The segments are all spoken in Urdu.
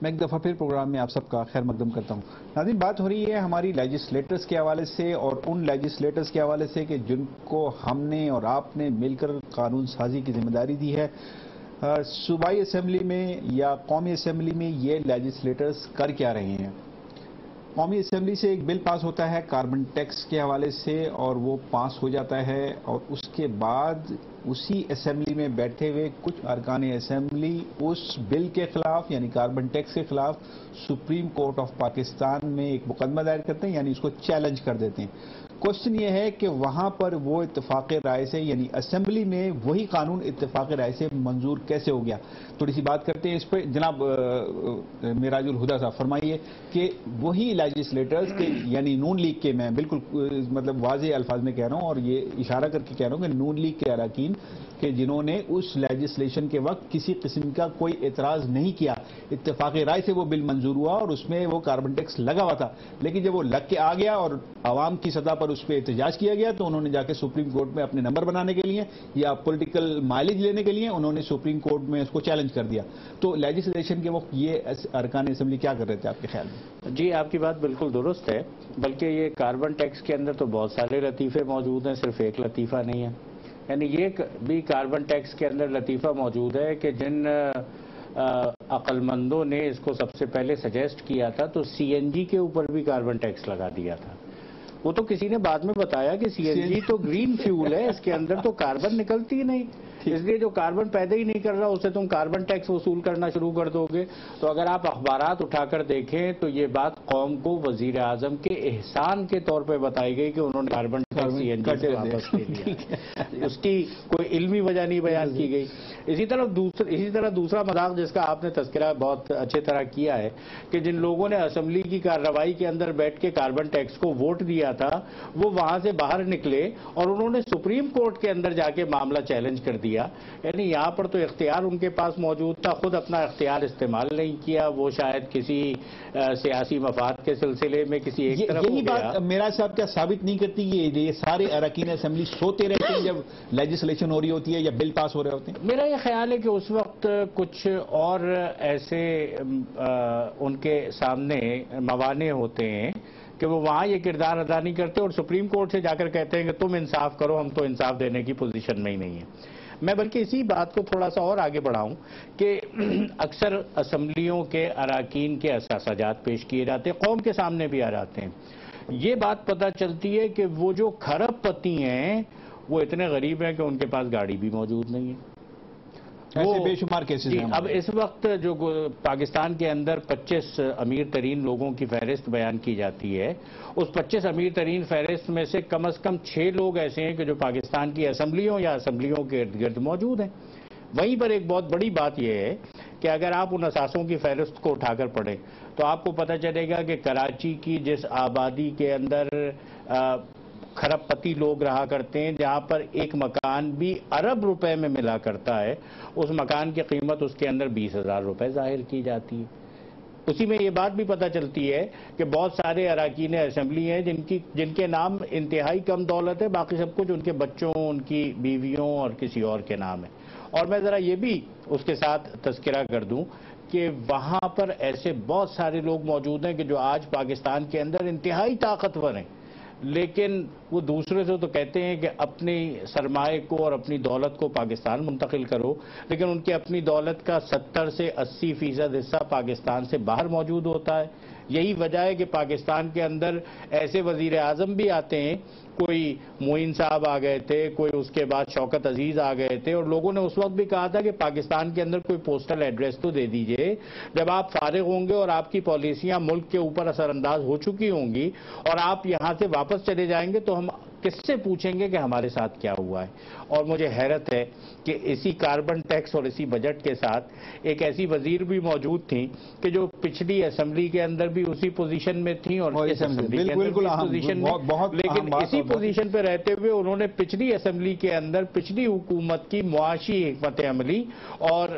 میں ایک دفعہ پھر پروگرام میں آپ سب کا خیر مقدم کرتا ہوں. ناظرین، بات ہو رہی ہے ہماری لیجسلیٹرز کے حوالے سے اور ان لیجسلیٹرز کے حوالے سے کہ جن کو ہم نے اور آپ نے مل کر قانون سازی کی ذمہ داری دی ہے. صوبائی اسمبلی میں یا قومی اسمبلی میں یہ لیجسلیٹرز کر کیا رہے ہیں؟ قومی اسمبلی سے ایک بل پاس ہوتا ہے کاربن ٹیکس کے حوالے سے اور وہ پاس ہو جاتا ہے اور اس کے بعد اسی اسمبلی میں بیٹھے ہوئے کچھ ارکان اسمبلی اس بل کے خلاف یعنی کاربن ٹیکس کے خلاف سپریم کورٹ آف پاکستان میں ایک مقدمہ دائر کرتے ہیں، یعنی اس کو چیلنج کر دیتے ہیں. کوشچن یہ ہے کہ وہاں پر وہ اتفاق رائے سے یعنی اسمبلی میں وہی قانون اتفاق رائے سے منظور کیسے ہو گیا؟ تھوڑی سی بات کرتے ہیں اس پہ. جناب معراج الہدیٰ صاحب فرمائیے کہ وہی لیجسلیٹرز کے یعنی نون لیگ کے، میں بالکل مطلب واضح الفاظ میں کہہ رہا ہوں اور یہ اشارہ کر کے کہہ رہا ہوں کہ نون لیگ کے اراکین کہ جنہوں نے اس لیجسلیشن کے وقت کسی قسم کا کوئی اعتراض نہیں کیا، اتفاق رائے سے وہ بل منظور ہوا اور اس میں وہ کاربن ٹیکس لگا ہوا تھا، لیکن جب وہ لگ کے آ گیا اور عوام کی سطح پر اس پہ احتجاج کیا گیا تو انہوں نے جا کے سپریم کورٹ میں اپنے نمبر بنانے کے لیے یا پولیٹیکل مائلیج لینے کے لیے انہوں نے سپریم کورٹ میں اس کو چیلنج کر دیا. تو لیجسلیشن کے وقت یہ ارکان اسمبلی کیا کر رہے تھے آپ کے خیال میں؟ جی، آپ کی بات بالکل درست ہے، بلکہ یہ کاربن ٹیکس کے اندر تو بہت سارے لطیفے موجود ہیں، صرف ایک لطیفہ نہیں ہے. یعنی یہ بھی کاربن ٹیکس کے اندر لطیفہ موجود ہے کہ جن عقل مندوں نے اس کو سب سے پہلے سجیسٹ کیا تھا تو سی این جی کے اوپر بھی کاربن ٹیکس لگا دیا تھا. وہ تو کسی نے بعد میں بتایا کہ سی این جی تو گرین فیول ہے، اس کے اندر تو کاربن نکلتی ہی نہیں، اس لیے جو کاربن پیدا ہی نہیں کر رہا اسے تم کاربن ٹیکس وصول کرنا شروع کر دو گے. تو اگر آپ اخبارات اٹھا کر دیکھیں تو یہ بات قوم کو وزیر اعظم کے احسان کے طور پہ بتائی گئی کہ انہوں نے کاربن ٹیکس سی این جی سے واپس لے لیا. اس کی کوئی علمی وجہ نہیں بیان کی گئی. اسی طرح دوسرا مذاق جس کا آپ نے تذکرہ بہت اچھے طرح کیا ہے کہ جن لوگوں نے اسمبلی کی کارروائی کے اندر بیٹھ کے کاربن ٹیکس کو ووٹ دیا تھا وہ وہاں سے باہر نکلے اور انہوں نے سپریم کورٹ کے اندر جا کے معاملہ چیلنج کر دیا. یعنی یہاں پر تو اختیار ان کے پاس موجود تھا، خود اپنا اختیار استعمال نہیں کیا. وہ شاید کسی سیاسی مفاد کے سلسلے میں کسی ایک طرف یہی بات معراج صاحب کیا ثابت نہیں کرتی کہ یہ سارے اراکین اسمبلی سوتے رہتے ہیں جب لیجسلیشن ہو رہی ہوتی ہے یا بل پاس ہو رہے ہوتے ہیں؟ میرا یہ خیال ہے کہ اس وقت کچھ اور ایسے ان کے سامنے موانع ہوتے ہیں کہ وہ وہاں یہ کردار ادا نہیں کرتے اور سپریم کورٹ سے جا کر کہتے ہیں کہ تم انصاف کرو، ہم تو انصاف دینے کی پوزیشن میں ہی نہیں ہیں. میں بلکہ اسی بات کو تھوڑا سا اور آگے بڑھاؤں کہ اکثر اسمبلیوں کے اراکین کے احساسات پیش کیے جاتے ہیں، قوم کے سامنے بھی آ جاتے ہیں. یہ بات پتہ چلتی ہے کہ وہ جو کھرب پتی ہیں وہ اتنے غریب ہیں کہ ان کے پاس گاڑی بھی موجود نہیں ہے. ایسے بے شمار کیسز ہیں. اب اس وقت جو پاکستان کے اندر 25 امیر ترین لوگوں کی فہرست بیان کی جاتی ہے، اس 25 امیر ترین فہرست میں سے کم از کم 6 لوگ ایسے ہیں کہ جو پاکستان کی اسمبلیوں یا اسمبلیوں کے ارد گرد موجود ہیں. وہیں پر ایک بہت بڑی بات یہ ہے کہ اگر آپ ان اثاثوں کی فہرست کو اٹھا کر پڑھیں تو آپ کو پتہ چلے گا کہ کراچی کی جس آبادی کے اندر کھرب پتی لوگ رہا کرتے ہیں، جہاں پر ایک مکان بھی ارب روپے میں ملا کرتا ہے، اس مکان کی قیمت اس کے اندر 20,000 روپے ظاہر کی جاتی ہے. اسی میں یہ بات بھی پتہ چلتی ہے کہ بہت سارے اراکین اسمبلی ہیں جن کے نام انتہائی کم دولت ہے، باقی سب کچھ ان کے بچوں، ان کی بیویوں اور کسی اور کے نام ہے. اور میں ذرا یہ بھی اس کے ساتھ تذکرہ کر دوں کہ وہاں پر ایسے بہت سارے لوگ موجود ہیں کہ جو آج پاکستان کے اندر انتہائی طاقتور ہیں، لیکن وہ دوسرے سے تو کہتے ہیں کہ اپنی سرمایہ کو اور اپنی دولت کو پاکستان منتقل کرو، لیکن ان کی اپنی دولت کا 70 سے 80% حصہ پاکستان سے باہر موجود ہوتا ہے. یہی وجہ ہے کہ پاکستان کے اندر ایسے وزیر اعظم بھی آتے ہیں، کوئی معین صاحب آ گئے تھے، کوئی اس کے بعد شوکت عزیز آ گئے تھے، اور لوگوں نے اس وقت بھی کہا تھا کہ پاکستان کے اندر کوئی پوسٹل ایڈریس تو دے دیجئے. جب آپ فارغ ہوں گے اور آپ کی پالیسیاں ملک کے اوپر اثر انداز ہو چکی ہوں گی اور آپ یہاں سے واپس چلے جائیں گے تو ہم کس سے پوچھیں گے کہ ہمارے ساتھ کیا ہوا ہے. اور مجھے حیرت ہے کہ اسی کاربن ٹیکس اور اسی بجٹ کے ساتھ ایک ایسی وزیر بھی موجود تھیں کہ جو پچھلی اسمبلی کے اندر بھی اسی پوزیشن میں تھیں اور اس اسمبلی کے اندر بھی اس پوزیشن میں، لیکن اسی پوزیشن پہ رہتے ہوئے انہوں نے پچھلی اسمبلی کے اندر پچھلی حکومت کی معاشی حکمت عملی اور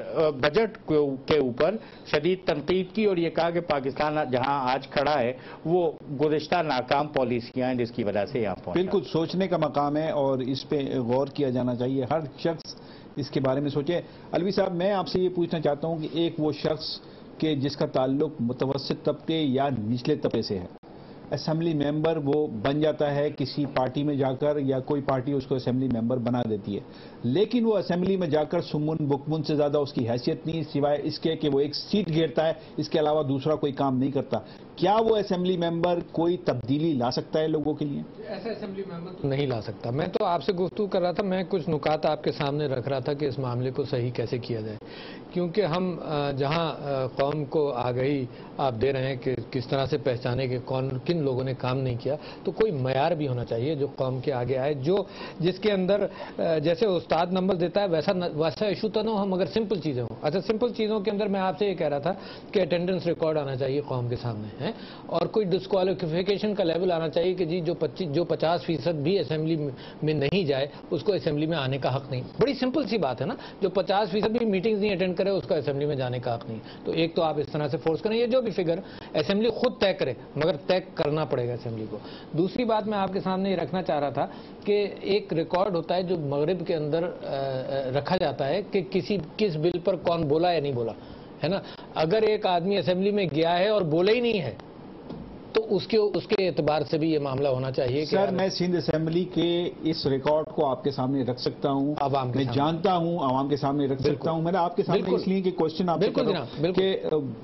بجٹ کے اوپر شدید تنقید کی اور یہ کہا کہ پاکستان جہاں آج کھڑا ہے وہ گزشتہ ناکام پالیسیاں ہیں جس کی وجہ سے یہاں پہنچا. بالکل سوچنے کا مقام ہے اور اس پہ غور کیا جانا چاہیے، ہر شخص اس کے بارے میں سوچے. الوی صاحب، میں آپ سے یہ پوچھنا چاہتا ہوں کہ ایک وہ شخص کہ جس کا تعلق متوسط طبقے یا نچلے طبقے سے ہے. اسمبلی ممبر وہ بن جاتا ہے کسی پارٹی میں جا کر یا کوئی پارٹی اس کو اسمبلی ممبر بنا دیتی ہے, لیکن وہ اسمبلی میں جا کر سمن بکمن سے زیادہ اس کی حیثیت نہیں سوائے اس کے کہ وہ ایک سیٹ گھیرتا ہے, اس کے علاوہ دوسرا کوئی کام نہیں کرتا. کیا وہ اسمبلی ممبر کوئی تبدیلی لا سکتا ہے لوگوں کے لیے؟ ایسا اسمبلی ممبر تو نہیں لا سکتا. میں تو آپ سے گفتگو کر رہا تھا, میں کچھ نکات آپ کے سامنے رکھ رہا تھا کہ اس معاملے کو صحیح کیسے کیا جائے, کیونکہ ہم جہاں قوم کو آگہی آپ دے رہے ہیں کہ کس طرح سے پہچانے کہ کن لوگوں نے کام نہیں کیا, تو کوئی معیار بھی ہونا چاہیے جو قوم کے آگے آئے, جس کے اندر جیسے استاد نمبر دیتا ہے ویسا ایشو تو نہ ہو, مگر سمپل چیزیں ہوں. اچھا, سمپل چیزوں کے اندر میں آپ سے یہ کہہ رہا تھا کہ اٹینڈنس ریکارڈ آنا چاہیے قوم کے سامنے ہے, اور کوئی ڈسکوالیفیکیشن کا لیول آنا چاہیے کہ جی جو 50% بھی اسمبلی میں نہیں جائے اس کو اسمبلی میں آنے کا حق نہیں. بڑی سمپل سی بات ہے نا, جو 50% بھی میٹنگز نہیں اٹینڈ کرے اس کا اسمبلی میں جانے کا حق نہیں. تو ایک تو آپ اس طرح سے فورس کریں, یہ جو بھی فگر اسمبلی خود طے کرے, مگر طے کرنا پڑے گا اسمبلی کو. دوسری بات میں آپ کے سامنے یہ رکھنا چاہ رہا تھا کہ ایک ریکارڈ ہوتا ہے جو مغرب کے اندر رکھا جاتا ہے کہ کس بل پر کون بولا یا نہیں بولا, ہے نا. اگر ایک آدمی اسمبلی میں گیا ہے اور بولا ہی نہیں ہے تو اس کے اعتبار سے بھی یہ معاملہ ہونا چاہیے. سر, میں سندھ اسمبلی کے اس ریکارڈ کو آپ کے سامنے رکھ سکتا ہوں, میں جانتا ہوں عوام کے سامنے رکھ سکتا ہوں. میرا آپ کے سامنے اس لیے کہ کوشچن آپ سے کر رہا ہوں کہ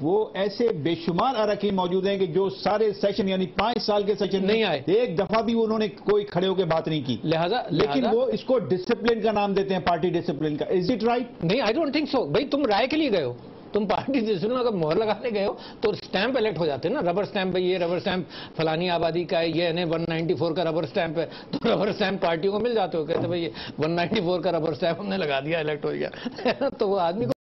وہ ایسے بے شمار اراکین موجود ہیں کہ جو سارے سیشن یعنی 5 سال کے سیشن نہیں آئے, ایک دفعہ بھی انہوں نے کوئی کھڑے ہو کے بات نہیں کی, لہذا لیکن وہ اس کو ڈسپلن کا نام دیتے ہیں, پارٹی ڈسپلن کا. Is it right? نہیں, آئی ڈونٹ تھنک سو. بھائی تم رائے کے لیے گئے ہو, تم پارٹی ڈسپلن اگر مہر لگانے گئے ہو تو سٹیمپ الیکٹ ہو جاتے ہیں نا, ربر سٹیمپ. بھائی یہ ربر سٹیمپ فلانی آبادی کا ہے, یہ 194 کا ربر سٹیمپ ہے, تو ربر سٹیمپ پارٹیوں کو مل جاتے ہو, کہتے ہیں بھائی 194 کا ربر سٹیمپ ہم نے لگا دیا, الیکٹ ہو گیا. تو وہ آدمی کو